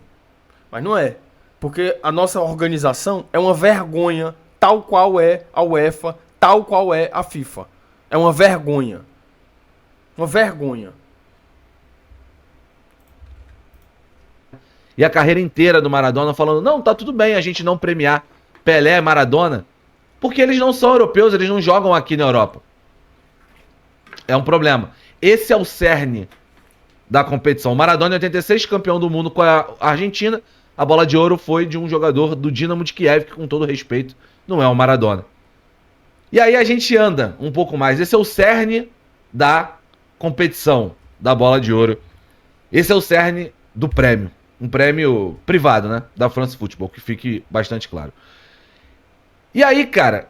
Mas não é. Porque a nossa organização é uma vergonha, tal qual é a UEFA, tal qual é a FIFA. É uma vergonha. Uma vergonha. E a carreira inteira do Maradona falando, não, tá tudo bem a gente não premiar Pelé, Maradona, porque eles não são europeus, eles não jogam aqui na Europa. É um problema. Esse é o cerne da competição. Maradona, em 86, campeão do mundo com a Argentina. A bola de ouro foi de um jogador do Dinamo de Kiev, que, com todo respeito, não é o Maradona. E aí a gente anda um pouco mais. Esse é o cerne da competição da bola de ouro. Esse é o cerne do prêmio. Um prêmio privado, né? Da France Football, que fique bastante claro. E aí, cara,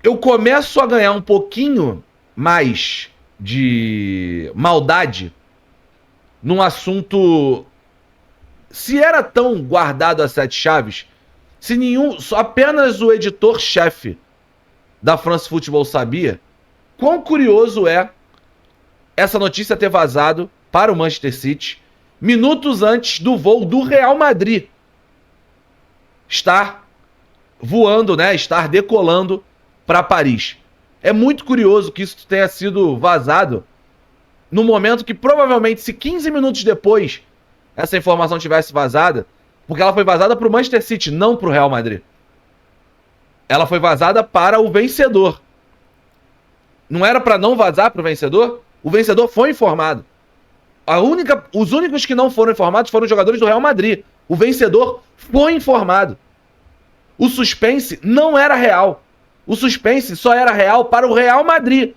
eu começo a ganhar um pouquinho mais de maldade num assunto... Se era tão guardado a 7 chaves, se apenas o editor-chefe da France Football sabia, quão curioso é essa notícia ter vazado para o Manchester City minutos antes do voo do Real Madrid estar voando, né, estar decolando para Paris. É muito curioso que isso tenha sido vazado no momento que provavelmente, se 15 minutos depois essa informação tivesse vazada, porque ela foi vazada para o Manchester City, não para o Real Madrid. Ela foi vazada para o vencedor. Não era para não vazar para o vencedor? O vencedor foi informado. Os únicos que não foram informados foram os jogadores do Real Madrid. O vencedor foi informado. O suspense não era real. O suspense só era real para o Real Madrid.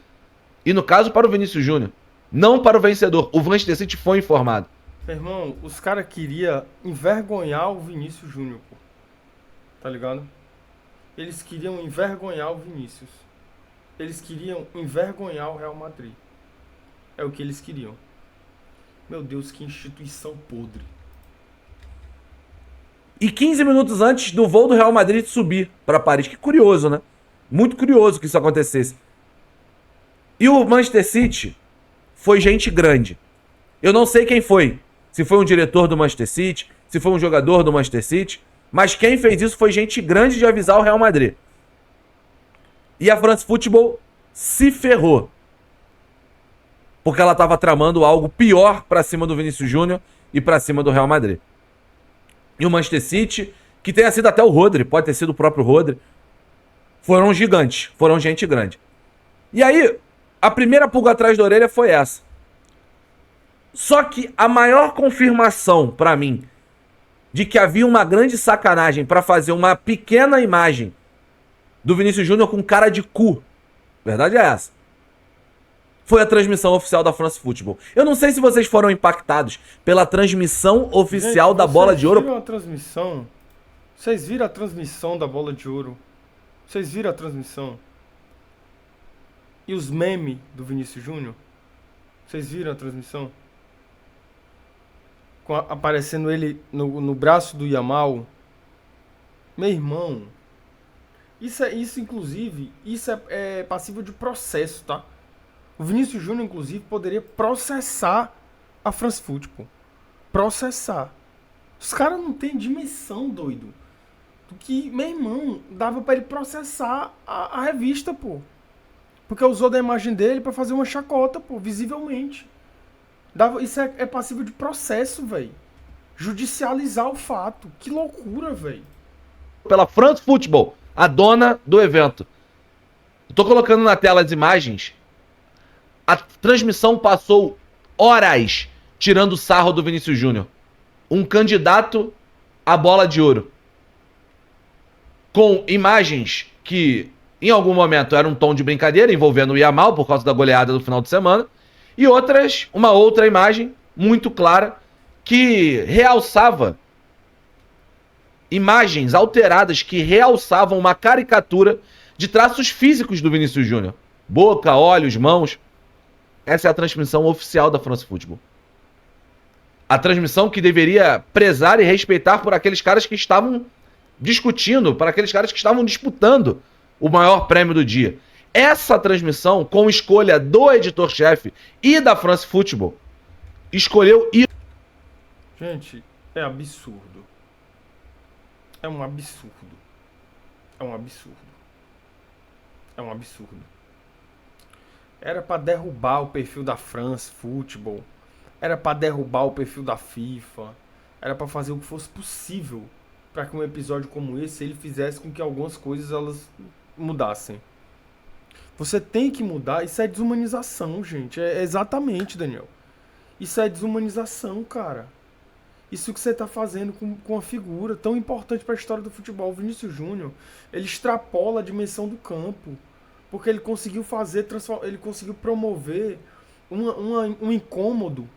E no caso para o Vinícius Júnior. Não para o vencedor. O Manchester City foi informado. Meu irmão, os caras queriam envergonhar o Vinícius Júnior, pô. Tá ligado? Eles queriam envergonhar o Vinícius. Eles queriam envergonhar o Real Madrid. É o que eles queriam. Meu Deus, que instituição podre. E 15 minutos antes do voo do Real Madrid subir para Paris. Que curioso, né? Muito curioso que isso acontecesse. E o Manchester City foi gente grande. Eu não sei quem foi. Se foi um diretor do Manchester City, se foi um jogador do Manchester City, mas quem fez isso foi gente grande de avisar o Real Madrid. E a France Football se ferrou. Porque ela estava tramando algo pior para cima do Vinícius Júnior e para cima do Real Madrid. E o Manchester City, que tenha sido até o Rodri, pode ter sido o próprio Rodri, foram gigantes, foram gente grande. E aí, a primeira pulga atrás da orelha foi essa. Só que a maior confirmação pra mim de que havia uma grande sacanagem pra fazer uma pequena imagem do Vinícius Júnior com cara de cu, verdade é essa, foi a transmissão oficial da France Football. Eu não sei se vocês foram impactados pela transmissão oficial da Bola de Ouro. Vocês viram a transmissão da Bola de Ouro? Vocês viram a transmissão? E os memes do Vinícius Júnior? Vocês viram a transmissão? Aparecendo ele no braço do Yamal. Meu irmão, inclusive, é passível de processo, tá? O Vinícius Júnior, inclusive, poderia processar a France Football. Processar. Os caras não têm dimensão, doido. Do que, meu irmão, dava pra ele processar a revista, pô. Porque usou da imagem dele pra fazer uma chacota, pô, visivelmente. Isso é passível de processo, velho. Judicializar o fato. Que loucura, velho. Pela France Football, a dona do evento. Eu tô colocando na tela as imagens. A transmissão passou horas tirando sarro do Vinícius Júnior. Um candidato à bola de ouro. Com imagens que, em algum momento, eram um tom de brincadeira, envolvendo o Yamal, por causa da goleada do final de semana. E outras, uma outra imagem muito clara, que realçava imagens alteradas que realçavam uma caricatura de traços físicos do Vinícius Júnior. Boca, olhos, mãos. Essa é a transmissão oficial da France Football. A transmissão que deveria prezar e respeitar por aqueles caras que estavam discutindo, para aqueles caras que estavam disputando o maior prêmio do dia. Essa transmissão, com escolha do editor-chefe e da France Football, escolheu ir. Gente, é absurdo. É um absurdo. É um absurdo. É um absurdo. Era pra derrubar o perfil da France Football. Era pra derrubar o perfil da FIFA. Era pra fazer o que fosse possível para que um episódio como esse ele fizesse com que algumas coisas elas mudassem. Você tem que mudar. Isso é desumanização, gente. É exatamente, Daniel. Isso é desumanização, cara. Isso que você está fazendo com uma figura tão importante para a história do futebol. O Vinícius Júnior, ele extrapola a dimensão do campo. Porque ele conseguiu fazer, ele conseguiu promover um incômodo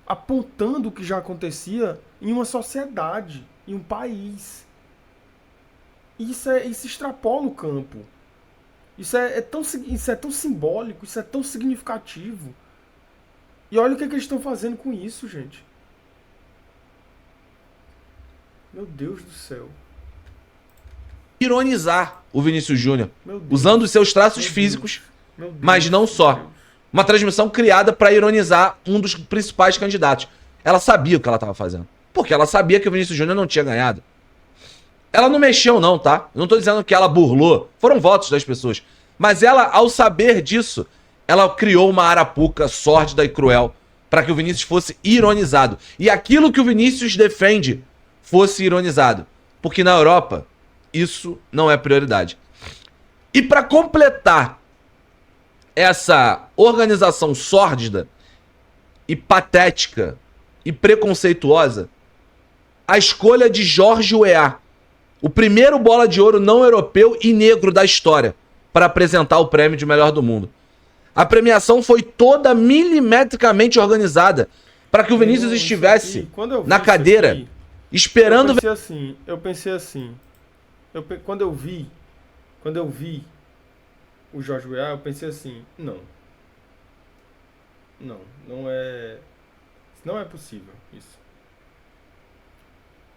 apontando o que já acontecia em uma sociedade, em um país. Isso extrapola o campo. Isso é tão simbólico, isso é tão significativo. E olha o que eles estão fazendo com isso, gente. Meu Deus do céu. Ironizar o Vinícius Júnior, usando os seus traços físicos, mas não só. Uma transmissão criada para ironizar um dos principais candidatos. Ela sabia o que ela estava fazendo. Porque ela sabia que o Vinícius Júnior não tinha ganhado. Ela não mexeu não, tá? Eu não tô dizendo que ela burlou. Foram votos das pessoas. Mas ela, ao saber disso, ela criou uma arapuca sórdida e cruel para que o Vinícius fosse ironizado. E aquilo que o Vinícius defende fosse ironizado. Porque na Europa, isso não é prioridade. E para completar essa organização sórdida e patética e preconceituosa, a escolha de Jorge Weah, o primeiro bola de ouro não europeu e negro da história, para apresentar o prêmio de melhor do mundo. A premiação foi toda milimetricamente organizada para que o Vinícius estivesse na cadeira, esperando... Eu pensei assim, quando eu vi o Jorge Weah, eu pensei assim, não é possível isso.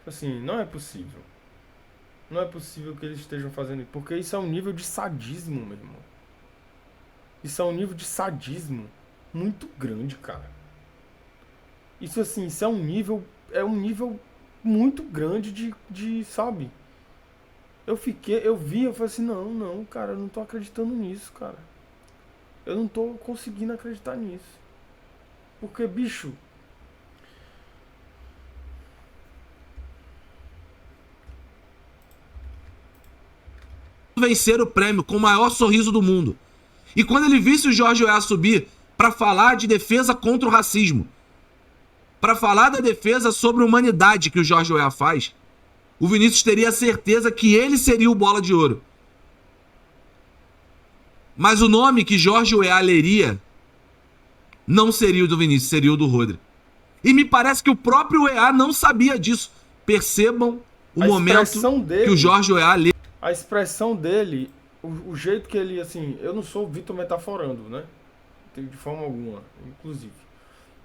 Assim, não é possível. Não é possível que eles estejam fazendo isso, porque isso é um nível de sadismo, meu irmão. Isso é um nível de sadismo muito grande, cara. Isso assim, isso é um nível muito grande de sabe? Eu falei assim, não, cara, eu não tô acreditando nisso, cara. Eu não tô conseguindo acreditar nisso. Porque, bicho... vencer o prêmio com o maior sorriso do mundo. E quando ele visse o Jorge Weah subir para falar de defesa contra o racismo, para falar da defesa sobre a humanidade que o Jorge Weah faz, o Vinícius teria a certeza que ele seria o bola de ouro. Mas o nome que Jorge Weah leria não seria o do Vinícius, seria o do Rodri. E me parece que o próprio Weah não sabia disso. Percebam o momento que o Jorge Weah lê. A expressão dele, o jeito que ele, assim... Eu não sou o Vitor metaforando, né? De forma alguma, inclusive.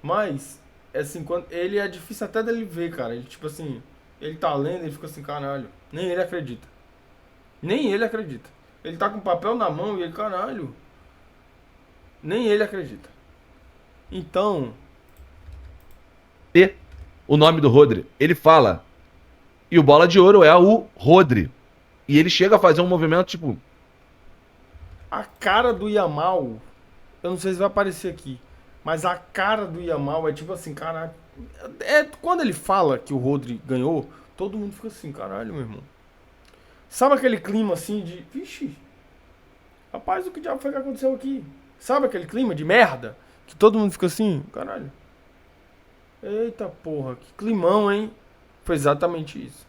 Mas, assim, quando ele é difícil até dele ver, cara. Ele, tipo assim... Ele tá lendo e ele fica assim, caralho. Nem ele acredita. Nem ele acredita. Ele tá com o papel na mão e ele, caralho. Nem ele acredita. Então... O nome do Rodri. Ele fala. E o bola de ouro é o Rodri. E ele chega a fazer um movimento, tipo... A cara do Yamal... Eu não sei se vai aparecer aqui. Mas a cara do Yamal é tipo assim, caralho... Quando ele fala que o Rodri ganhou, todo mundo fica assim, caralho, meu irmão. Sabe aquele clima assim de... Vixe... Rapaz, o que diabo foi que aconteceu aqui? Sabe aquele clima de merda? Que todo mundo fica assim, caralho. Eita porra, que climão, hein? Foi exatamente isso.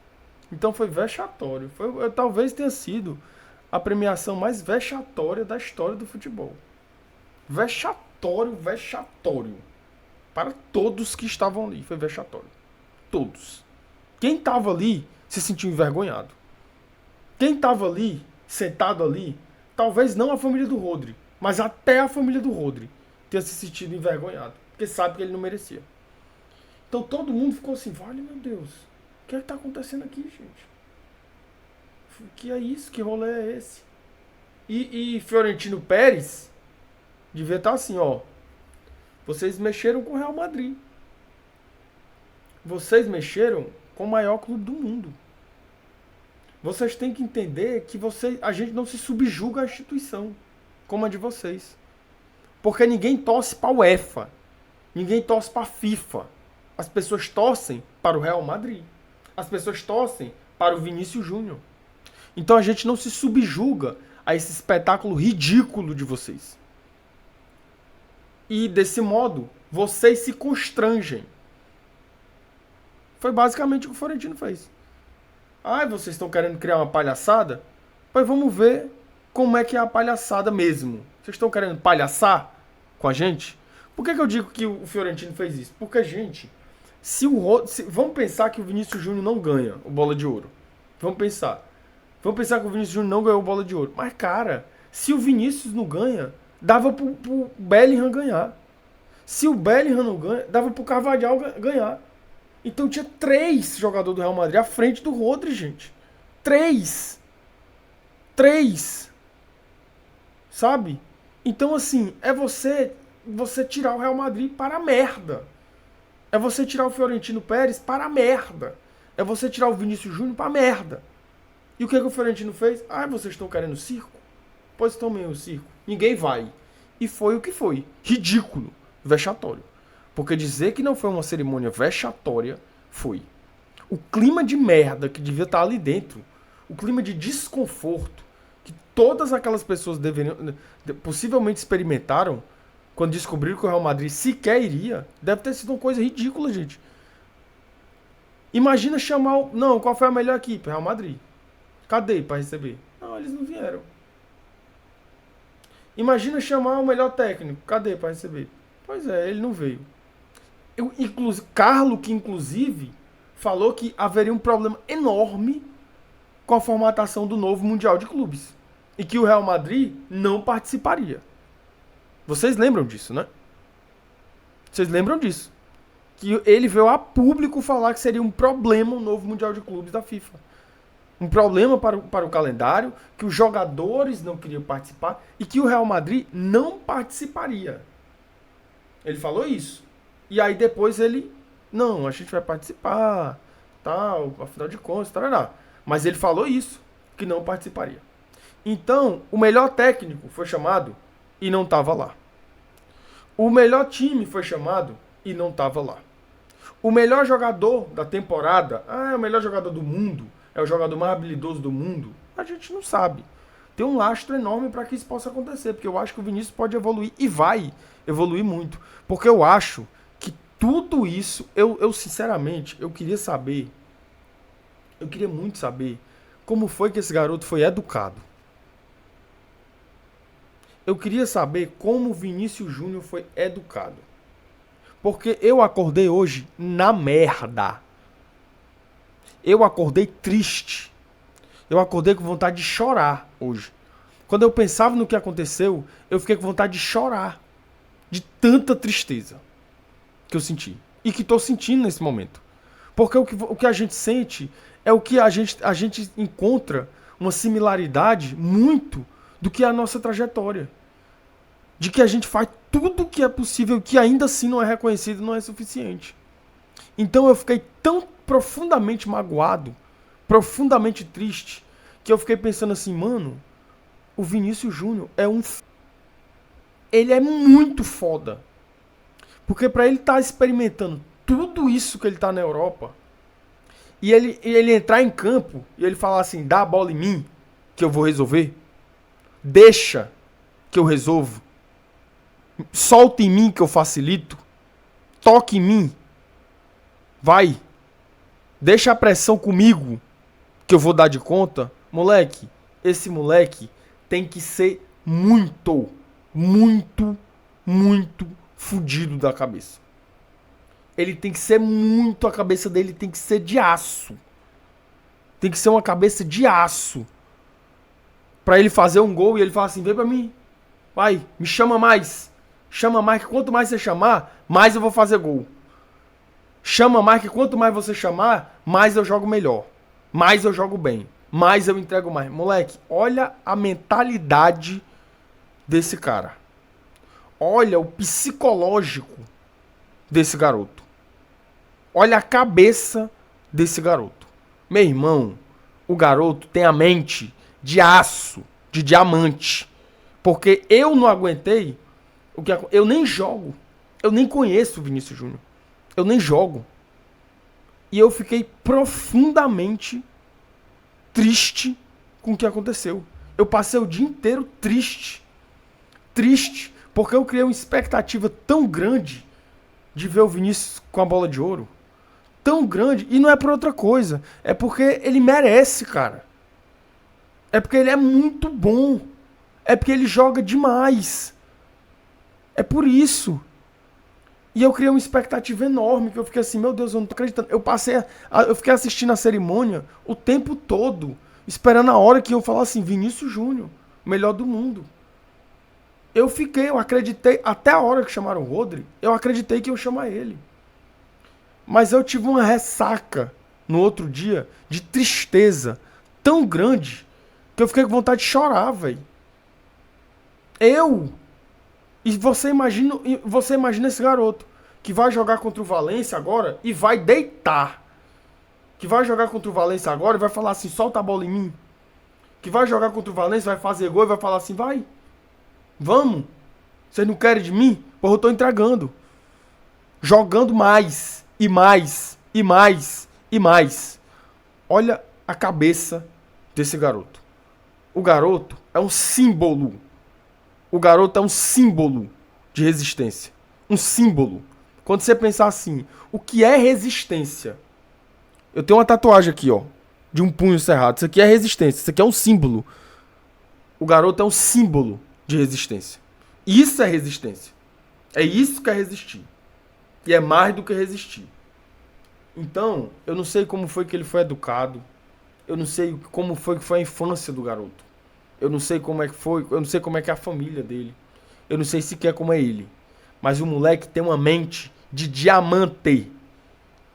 Então foi vexatório. Talvez tenha sido a premiação mais vexatória da história do futebol. Vexatório, vexatório. Para todos que estavam ali, foi vexatório. Todos. Quem estava ali se sentiu envergonhado. Quem estava ali, sentado ali, talvez não a família do Rodri, mas até a família do Rodri tenha se sentido envergonhado, porque sabe que ele não merecia. Então todo mundo ficou assim, vale meu Deus, o que é que tá acontecendo aqui, gente? Que é isso? Que rolê é esse? E Florentino Pérez devia estar assim, ó. Vocês mexeram com o Real Madrid. Vocês mexeram com o maior clube do mundo. Vocês têm que entender que a gente não se subjuga à instituição como a de vocês. Porque ninguém torce para o UEFA. Ninguém torce para a FIFA. As pessoas torcem para o Real Madrid. As pessoas torcem para o Vinícius Júnior. Então a gente não se subjuga a esse espetáculo ridículo de vocês. E desse modo, vocês se constrangem. Foi basicamente o que o Florentino fez. Vocês estão querendo criar uma palhaçada? Pois vamos ver como é que é a palhaçada mesmo. Vocês estão querendo palhaçar com a gente? Por que eu digo que o Florentino fez isso? Porque, gente, vamos pensar que o Vinícius Júnior não ganha o Bola de Ouro. Vamos pensar que o Vinícius Júnior não ganhou o Bola de Ouro. Mas, cara, se o Vinícius não ganha, dava pro Bellingham ganhar. Se o Bellingham não ganha, dava pro Carvajal ganhar. Então tinha 3 jogadores do Real Madrid à frente do Rodri, gente. 3. Sabe? Então, assim, é você tirar o Real Madrid para a merda. É você tirar o Florentino Pérez para a merda. É você tirar o Vinícius Júnior para a merda. E o que o Florentino fez? Vocês estão querendo circo? Pois tomem o circo. Ninguém vai. E foi o que foi. Ridículo. Vexatório. Porque dizer que não foi uma cerimônia vexatória, foi. O clima de merda que devia estar ali dentro, o clima de desconforto que todas aquelas pessoas possivelmente experimentaram quando descobriram que o Real Madrid sequer iria, deve ter sido uma coisa ridícula, gente. Imagina chamar Não, qual foi a melhor equipe? Real Madrid. Cadê para receber? Não, eles não vieram. Imagina chamar o melhor técnico. Cadê para receber? Pois é, ele não veio. Carlo, que inclusive falou que haveria um problema enorme com a formatação do novo Mundial de Clubes. E que o Real Madrid não participaria. Vocês lembram disso, né? Vocês lembram disso? Que ele veio a público falar que seria um problema o novo Mundial de Clubes da FIFA. Um problema para o calendário, que os jogadores não queriam participar e que o Real Madrid não participaria. Ele falou isso. E aí depois não, a gente vai participar, tal, afinal de contas, tarará. Mas ele falou isso, que não participaria. Então, o melhor técnico foi chamado e não estava lá. O melhor time foi chamado e não estava lá. O melhor jogador da temporada, é o melhor jogador do mundo, é o jogador mais habilidoso do mundo, a gente não sabe. Tem um lastro enorme para que isso possa acontecer, porque eu acho que o Vinícius pode evoluir e vai evoluir muito. Porque eu acho que tudo isso, eu sinceramente, eu queria muito saber como foi que esse garoto foi educado. Eu queria saber como o Vinícius Júnior foi educado. Porque eu acordei hoje na merda. Eu acordei triste. Eu acordei com vontade de chorar hoje. Quando eu pensava no que aconteceu, eu fiquei com vontade de chorar. De tanta tristeza que eu senti. E que estou sentindo nesse momento. Porque o que a gente sente é o que a gente encontra uma similaridade muito do que a nossa trajetória. De que a gente faz tudo o que é possível, que ainda assim não é reconhecido, não é suficiente. Então eu fiquei tão profundamente magoado, profundamente triste, que eu fiquei pensando assim, mano, o Vinícius Júnior ele é muito foda. Porque pra ele estar experimentando tudo isso que ele tá na Europa, e ele entrar em campo, e ele falar assim, dá a bola em mim, que eu vou resolver, deixa que eu resolvo. Solta em mim que eu facilito. Toque em mim. Vai. Deixa a pressão comigo que eu vou dar de conta. Moleque, esse moleque tem que ser muito fudido da cabeça. Ele tem que ser muito, a cabeça dele tem que ser de aço. Tem que ser uma cabeça de aço. Pra ele fazer um gol e ele falar assim, vem pra mim. Vai, me chama mais. Chama mais, que quanto mais você chamar, mais eu vou fazer gol. Chama mais, que quanto mais você chamar, mais eu jogo melhor. Mais eu jogo bem. Mais eu entrego mais. Moleque, olha a mentalidade desse cara. Olha o psicológico desse garoto. Olha a cabeça desse garoto. Meu irmão, o garoto tem a mente de aço, de diamante. Porque eu não aguentei. Eu nem jogo. Eu nem conheço o Vinícius Júnior. Eu nem jogo. E eu fiquei profundamente triste com o que aconteceu. Eu passei o dia inteiro triste. Triste. Porque eu criei uma expectativa tão grande de ver o Vinícius com a bola de ouro. Tão grande. E não é por outra coisa. É porque ele merece, cara. É porque ele é muito bom. É porque ele joga demais. É por isso. E eu criei uma expectativa enorme, que eu fiquei assim, meu Deus, eu não tô acreditando. Eu fiquei assistindo a cerimônia o tempo todo, esperando a hora que iam falar assim, Vinícius Júnior, melhor do mundo. Eu acreditei, até a hora que chamaram o Rodri, eu acreditei que iam chamar ele. Mas eu tive uma ressaca no outro dia, de tristeza, tão grande, que eu fiquei com vontade de chorar, velho. E você imagina esse garoto que vai jogar contra o Valência agora e vai deitar. Que vai jogar contra o Valência agora e vai falar assim, solta a bola em mim. Que vai jogar contra o Valência, vai fazer gol e vai falar assim, vai. Vamos. Vocês não querem de mim? Porra, eu tô entregando. Jogando mais, e mais, e mais, e mais. Olha a cabeça desse garoto. O garoto é um símbolo. O garoto é um símbolo de resistência. Um símbolo. Quando você pensar assim, o que é resistência? Eu tenho uma tatuagem aqui, ó, de um punho cerrado. Isso aqui é resistência. Isso aqui é um símbolo. O garoto é um símbolo de resistência. Isso é resistência. É isso que é resistir. E é mais do que resistir. Então, eu não sei como foi que ele foi educado. Eu não sei como foi que foi a infância do garoto. Eu não sei como é que foi. Eu não sei como é que é a família dele. Eu não sei sequer como é ele. Mas o moleque tem uma mente de diamante.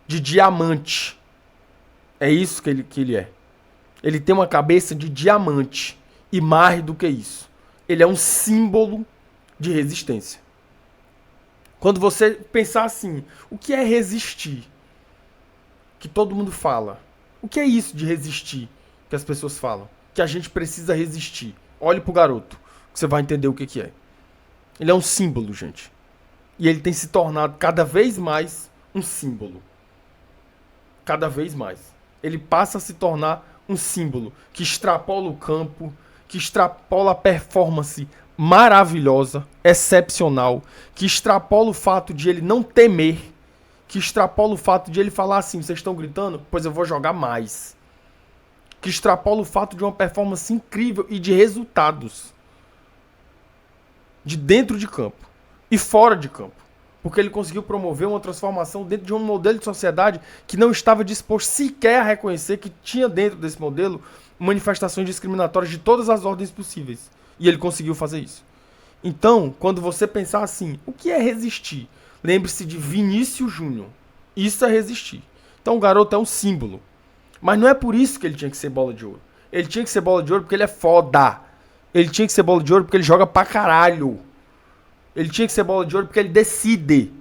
De diamante. É isso que ele é. Ele tem uma cabeça de diamante. E mais do que isso. Ele é um símbolo de resistência. Quando você pensar assim, o que é resistir? Que todo mundo fala. O que é isso de resistir? Que as pessoas falam. Que a gente precisa resistir. Olhe pro garoto, que você vai entender o que é. Ele é um símbolo, gente. E ele tem se tornado cada vez mais um símbolo. Cada vez mais. Ele passa a se tornar um símbolo que extrapola o campo, que extrapola a performance maravilhosa, excepcional, que extrapola o fato de ele não temer, que extrapola o fato de ele falar assim, vocês estão gritando? Pois eu vou jogar mais. Que extrapola o fato de uma performance incrível e de resultados. De dentro de campo e fora de campo. Porque ele conseguiu promover uma transformação dentro de um modelo de sociedade que não estava disposto sequer a reconhecer que tinha dentro desse modelo manifestações discriminatórias de todas as ordens possíveis. E ele conseguiu fazer isso. Então, quando você pensar assim, o que é resistir? Lembre-se de Vinícius Júnior. Isso é resistir. Então o garoto é um símbolo. Mas não é por isso que ele tinha que ser bola de ouro. Ele tinha que ser bola de ouro porque ele é foda. Ele tinha que ser bola de ouro porque ele joga pra caralho. Ele tinha que ser bola de ouro porque ele decide.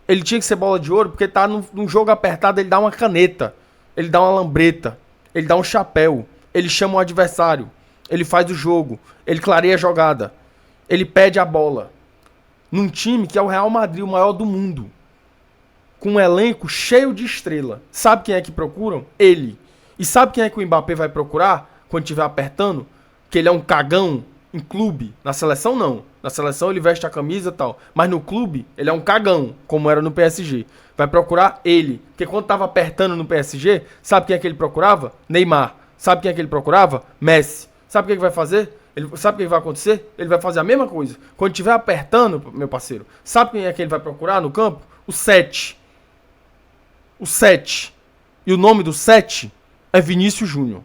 Ele tinha que ser bola de ouro porque tá num jogo apertado, ele dá uma caneta. Ele dá uma lambreta. Ele dá um chapéu. Ele chama o adversário. Ele faz o jogo. Ele clareia a jogada. Ele pede a bola. Num time que é o Real Madrid, o maior do mundo. Com um elenco cheio de estrela. Sabe quem é que procuram? Ele. E sabe quem é que o Mbappé vai procurar quando estiver apertando? Que ele é um cagão Em clube. Na seleção, não. Na seleção ele veste a camisa e tal. Mas no clube, ele é um cagão, como era no PSG. Vai procurar ele. Porque quando tava apertando no PSG, sabe quem é que ele procurava? Neymar. Sabe quem é que ele procurava? Messi. Sabe o que ele vai fazer? Sabe o que vai acontecer? Ele vai fazer a mesma coisa. Quando estiver apertando, meu parceiro, sabe quem é que ele vai procurar no campo? O 7. O 7. E o nome do 7 é Vinícius Júnior.